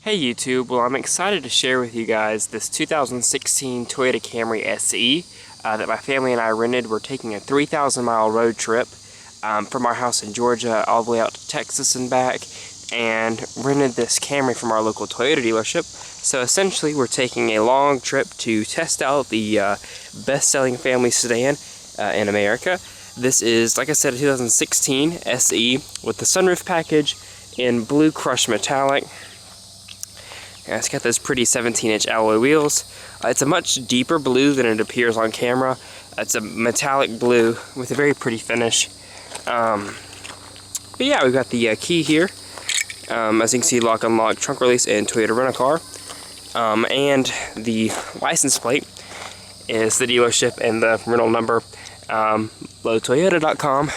Hey YouTube, well I'm excited to share with you guys this 2016 Toyota Camry SE that my family and I rented. We're taking a 3,000 mile road trip from our house in Georgia all the way out to Texas and back, and rented this Camry from our local Toyota dealership. So essentially we're taking a long trip to test out the best-selling family sedan in America. This is, like I said, a 2016 SE with the sunroof package in blue crushed metallic. It's got those pretty 17-inch alloy wheels. It's a much deeper blue than it appears on camera. It's a metallic blue with a very pretty finish. But yeah, we've got the key here. As you can see, lock, unlock, trunk release, and Toyota Rent-A-Car. And the license plate is the dealership and the rental number, lowtoyota.com.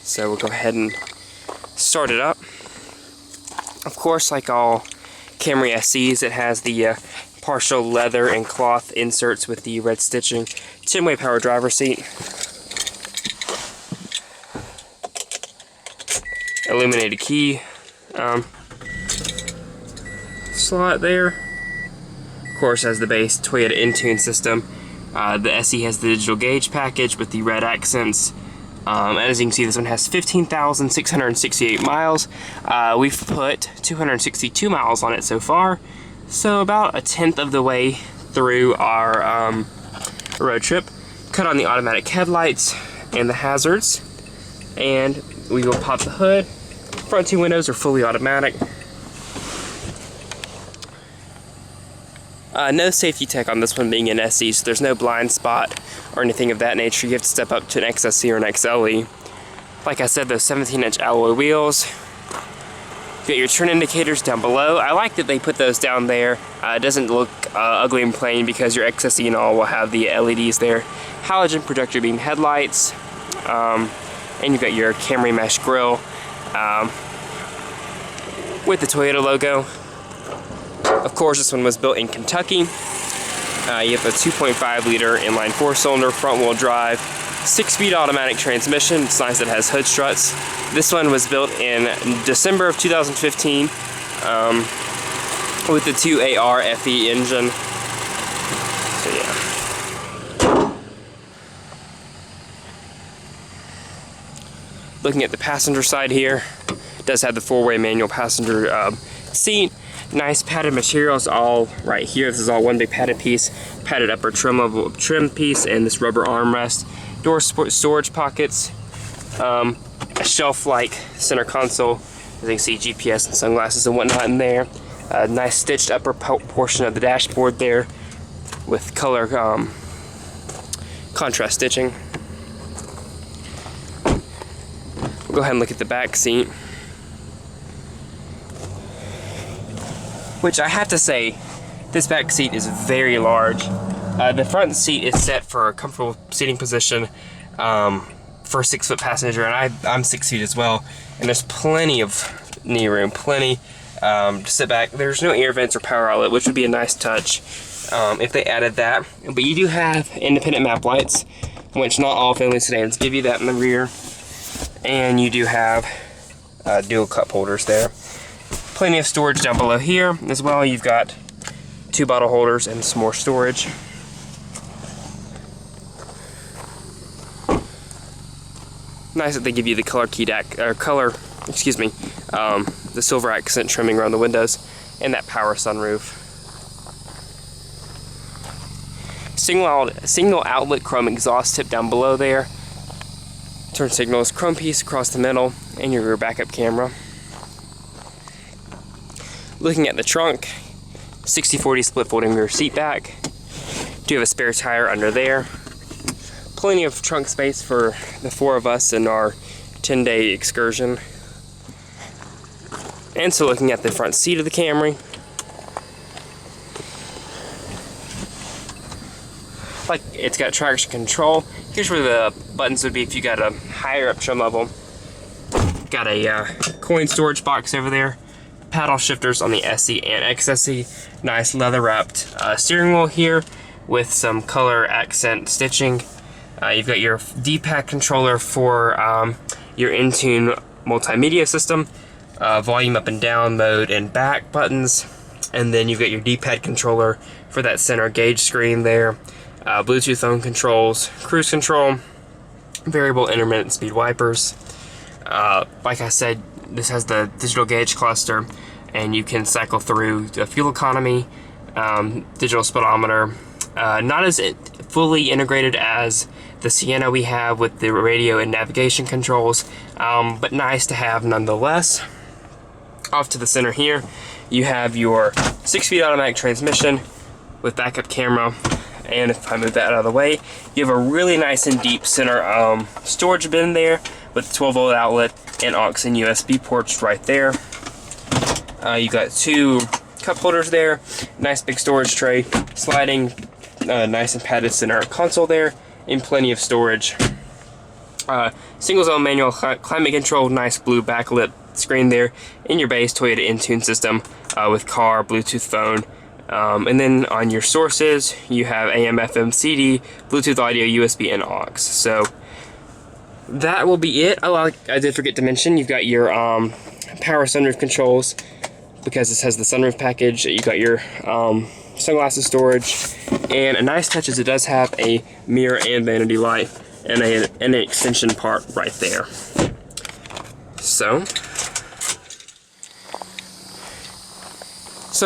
So we'll go ahead and start it up. Of course, like all Camry SEs, it has the partial leather and cloth inserts with the red stitching. 10-way power driver seat. Illuminated key slot there. Of course, has the base Toyota Intune system. The SE has the digital gauge package with the red accents. As you can see, this one has 15,668 miles. We've put 262 miles on it so far, so about a tenth of the way through our road trip. Cut on the automatic headlights and the hazards, and we will pop the hood. Front two windows are fully automatic. No safety tech on this one, being an SE, so there's no blind spot or anything of that nature. You have to step up to an XSE or an XLE. Like I said, those 17-inch alloy wheels. You got your turn indicators down below. I like that they put those down there. It doesn't look ugly and plain because your XSE and all will have the LEDs there. Halogen projector beam headlights. And you've got your Camry mesh grille with the Toyota logo. Of course, this one was built in Kentucky. You have a 2.5 liter inline 4-cylinder front-wheel drive, 6-speed automatic transmission. It's nice that it has hood struts. This one was built in December of 2015 with the 2AR FE engine. So yeah. Looking at the passenger side here, it does have the 4-way manual passenger seat. Nice padded materials all right here. This is all one big padded piece. Padded upper trim piece, and this rubber armrest. Door storage pockets. A shelf-like center console. As you can see, GPS and sunglasses and whatnot in there. A nice stitched upper portion of the dashboard there with color contrast stitching. We'll go ahead and look at the back seat, which I have to say, this back seat is very large. The front seat is set for a comfortable seating position for a 6-foot passenger, and I'm 6 feet as well, and there's plenty of knee room, plenty to sit back. There's no air vents or power outlet, which would be a nice touch if they added that. But you do have independent map lights, which not all family sedans give you that in the rear, and you do have dual cup holders there. Plenty of storage down below here as well. You've got 2 bottle holders and some more storage. Nice that they give you the color the silver accent trimming around the windows, and that power sunroof. Single outlet chrome exhaust tip down below there. Turn signals, chrome piece across the middle, and your rear backup camera. Looking at the trunk, 60/40 split folding rear seat back. Do have a spare tire under there. Plenty of trunk space for the 4 of us in our 10-day excursion. And so looking at the front seat of the Camry, like, it's got traction control. Here's where the buttons would be if you got a higher up trim level. Got a coin storage box over there. Paddle shifters on the SE and XSE. Nice leather wrapped steering wheel here with some color accent stitching. You've got your D-pad controller for your Intune multimedia system. volume up and down mode and back buttons, and then you've got your D-pad controller for that center gauge screen there, Bluetooth phone controls, cruise control, variable intermittent speed wipers. Like I said, this has the digital gauge cluster, and you can cycle through the fuel economy, digital speedometer. Not as fully integrated as the Sienna we have with the radio and navigation controls, but nice to have nonetheless. Off to the center here, you have your 6-speed automatic transmission with backup camera, and if I move that out of the way, you have a really nice and deep center storage bin there with 12-volt outlet and aux and USB ports right there. You got 2 cup holders there, nice big storage tray, sliding, nice and padded center console there, and plenty of storage. Single zone manual climate control, nice blue backlit screen there, in your base Toyota Intune system with car, Bluetooth phone. And then on your sources, you have AM, FM, CD, Bluetooth audio, USB, and aux. So that will be it. I did forget to mention, you've got your power sunroof controls, because this has the sunroof package. You got your sunglasses storage, and a nice touch is it does have a mirror and vanity light and an extension part right there. So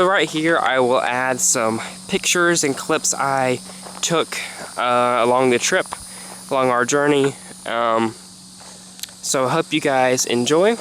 right here I will add some pictures and clips I took along the trip, along our journey. So I hope you guys enjoy.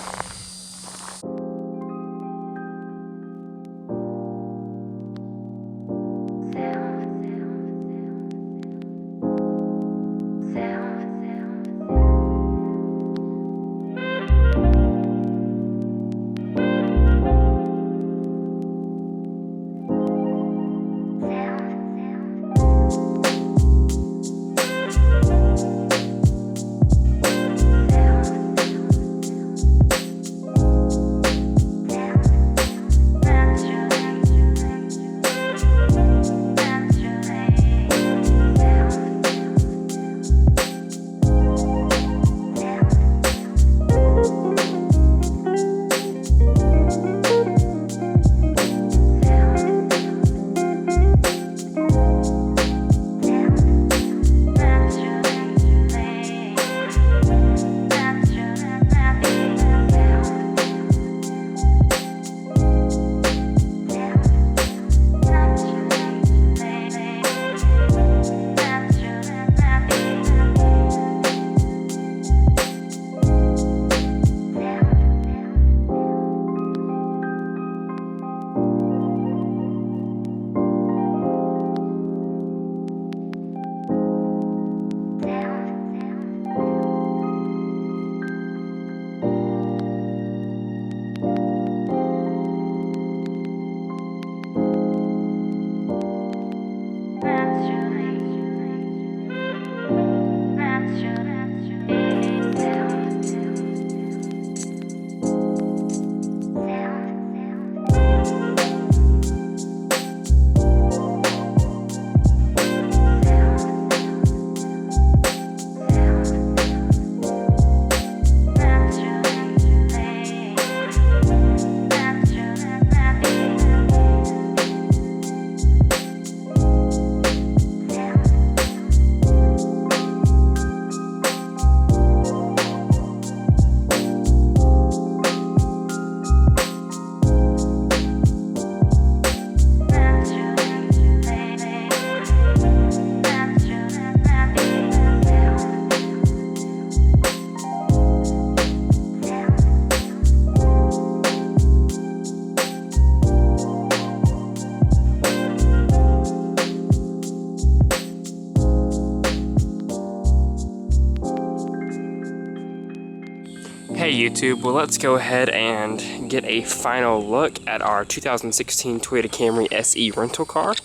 Hey YouTube, well let's go ahead and get a final look at our 2016 Toyota Camry SE rental car.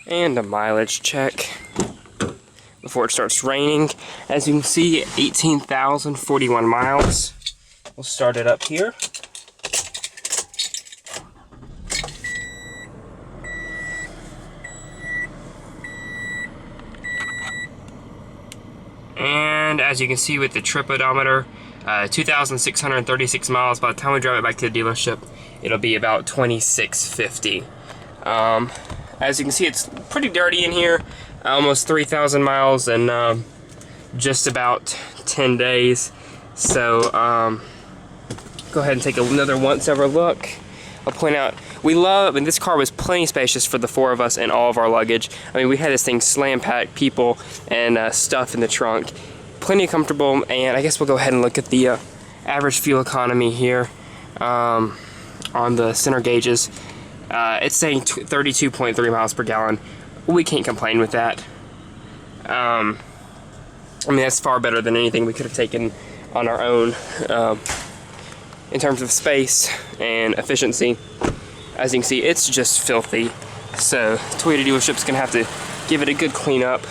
And a mileage check before it starts raining. As you can see, 18,041 miles. We'll start it up here. And And as you can see with the trip odometer, 2,636 miles. By the time we drive it back to the dealership, it'll be about 2,650. As you can see, it's pretty dirty in here. Almost 3,000 miles in just about 10 days. So go ahead and take another once-over look. I'll point out, this car was plenty spacious for the 4 of us and all of our luggage. I mean, we had this thing slam-packed, people and stuff in the trunk. Plenty comfortable, and I guess we'll go ahead and look at the average fuel economy here on the center gauges. It's saying 32.3 miles per gallon. We can't complain with that. I mean, that's far better than anything we could have taken on our own in terms of space and efficiency. As you can see, it's just filthy. So Toyota dealership's gonna have to give it a good cleanup.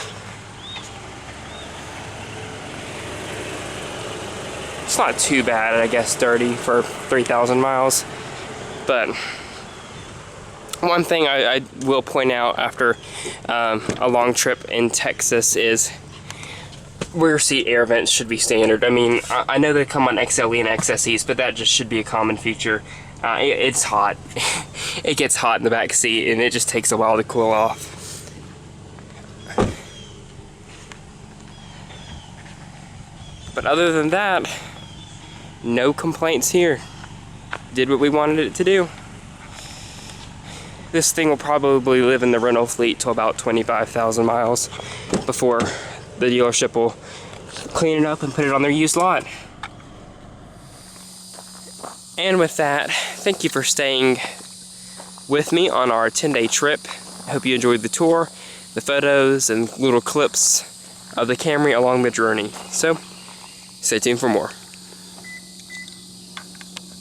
It's not too bad, I guess, dirty for 3,000 miles. But one thing I will point out after a long trip in Texas is rear seat air vents should be standard. I mean, I know they come on XLE and XSEs, but that just should be a common feature. It's hot. It gets hot in the back seat, and it just takes a while to cool off. But other than that, no complaints here. Did what we wanted it to do. This thing will probably live in the rental fleet till about 25,000 miles before the dealership will clean it up and put it on their used lot. And with that, thank you for staying with me on our 10-day trip. I hope you enjoyed the tour, the photos, and little clips of the Camry along the journey. So, stay tuned for more.